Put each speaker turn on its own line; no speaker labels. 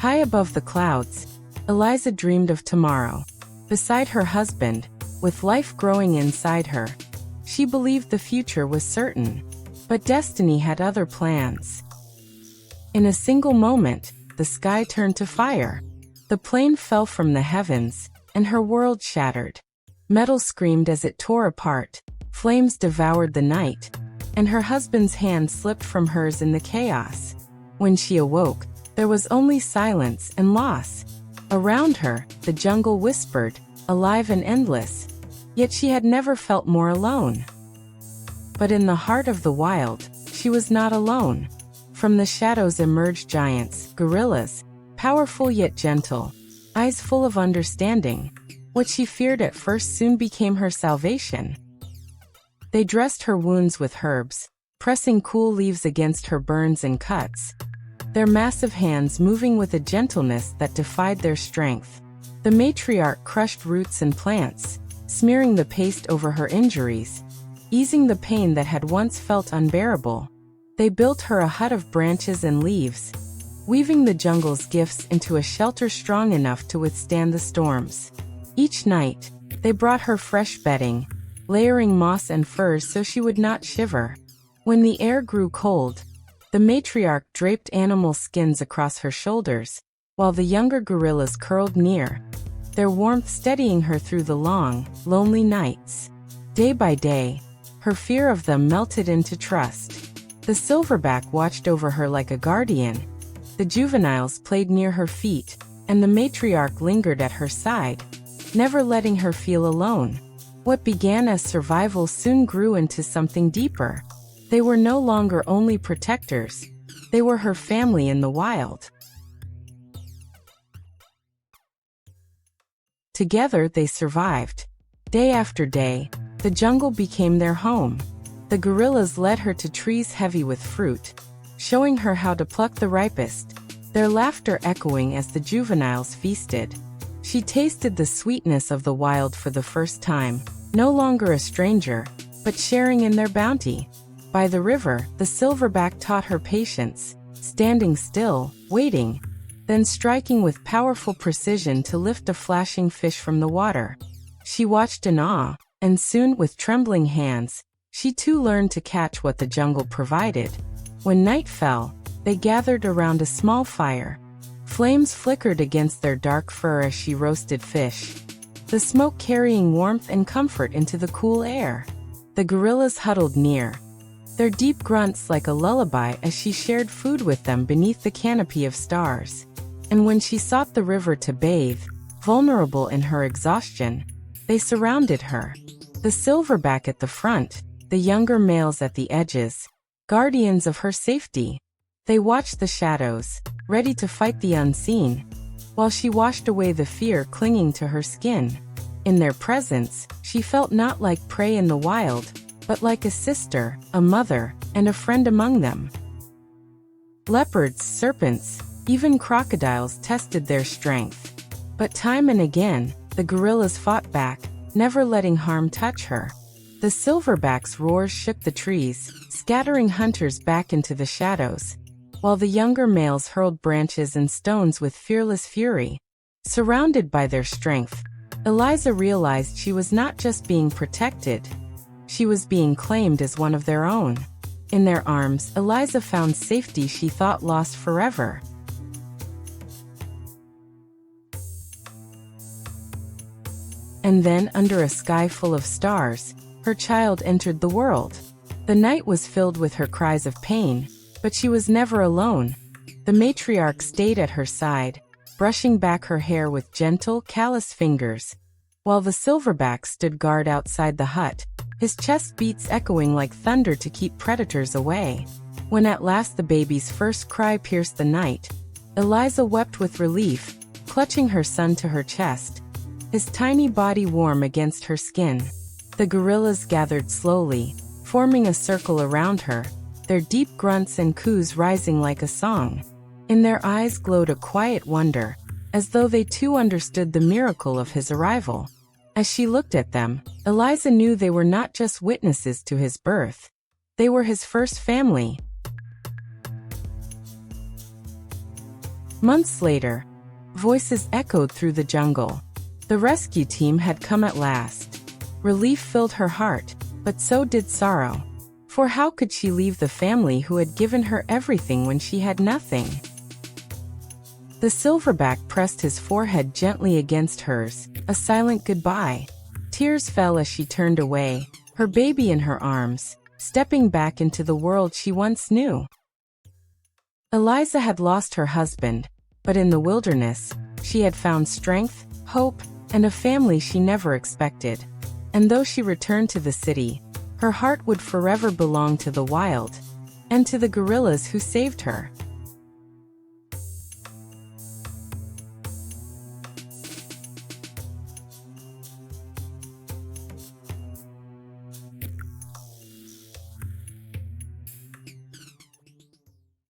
High above the clouds, Eliza dreamed of tomorrow. Beside her husband, with life growing inside her, she believed the future was certain. But destiny had other plans. In a single moment, the sky turned to fire. The plane fell from the heavens, and her world shattered. Metal screamed as it tore apart, flames devoured the night, and her husband's hand slipped from hers in the chaos. When she awoke, there was only silence and loss. Around her, the jungle whispered, alive and endless, yet she had never felt more alone. But in the heart of the wild, she was not alone. From the shadows emerged giants, gorillas, powerful yet gentle, eyes full of understanding. What she feared at first soon became her salvation. They dressed her wounds with herbs, pressing cool leaves against her burns and cuts, their massive hands moving with a gentleness that defied their strength. The matriarch crushed roots and plants, smearing the paste over her injuries, easing the pain that had once felt unbearable. They built her a hut of branches and leaves, weaving the jungle's gifts into a shelter strong enough to withstand the storms. Each night, they brought her fresh bedding, layering moss and furs so she would not shiver. When the air grew cold, the matriarch draped animal skins across her shoulders, while the younger gorillas curled near, their warmth steadying her through the long, lonely nights. Day by day, her fear of them melted into trust. The silverback watched over her like a guardian. The juveniles played near her feet, and the matriarch lingered at her side, never letting her feel alone. What began as survival soon grew into something deeper. They were no longer only protectors, they were her family in the wild. Together they survived. Day after day, the jungle became their home. The gorillas led her to trees heavy with fruit, showing her how to pluck the ripest, their laughter echoing as the juveniles feasted. She tasted the sweetness of the wild for the first time, no longer a stranger, but sharing in their bounty. By the river, the silverback taught her patience, standing still, waiting, then striking with powerful precision to lift a flashing fish from the water. She watched in awe, and soon, with trembling hands, she too learned to catch what the jungle provided. When night fell, they gathered around a small fire. Flames flickered against their dark fur as she roasted fish, the smoke carrying warmth and comfort into the cool air. The gorillas huddled near, their deep grunts like a lullaby as she shared food with them beneath the canopy of stars. And when she sought the river to bathe, vulnerable in her exhaustion, they surrounded her. The silverback at the front, the younger males at the edges, guardians of her safety. They watched the shadows, ready to fight the unseen, while she washed away the fear clinging to her skin. In their presence, she felt not like prey in the wild, but like a sister, a mother, and a friend among them. Leopards, serpents, even crocodiles tested their strength. But time and again, the gorillas fought back, never letting harm touch her. The silverback's roars shook the trees, scattering hunters back into the shadows, while the younger males hurled branches and stones with fearless fury. Surrounded by their strength, Eliza realized she was not just being protected, she was being claimed as one of their own. In their arms, Eliza found safety she thought lost forever. And then, under a sky full of stars, her child entered the world. The night was filled with her cries of pain, but she was never alone. The matriarch stayed at her side, brushing back her hair with gentle, callous fingers, while the silverback stood guard outside the hut, his chest beats echoing like thunder to keep predators away. When at last the baby's first cry pierced the night, Eliza wept with relief, clutching her son to her chest, his tiny body warm against her skin. The gorillas gathered slowly, forming a circle around her, their deep grunts and coos rising like a song. In their eyes glowed a quiet wonder, as though they too understood the miracle of his arrival. As she looked at them, Eliza knew they were not just witnesses to his birth. They were his first family. Months later, voices echoed through the jungle. The rescue team had come at last. Relief filled her heart, but so did sorrow. For how could she leave the family who had given her everything when she had nothing? The silverback pressed his forehead gently against hers, a silent goodbye. Tears fell as she turned away, her baby in her arms, stepping back into the world she once knew. Eliza had lost her husband, but in the wilderness, she had found strength, hope, and a family she never expected. And though she returned to the city, her heart would forever belong to the wild, and to the gorillas who saved her.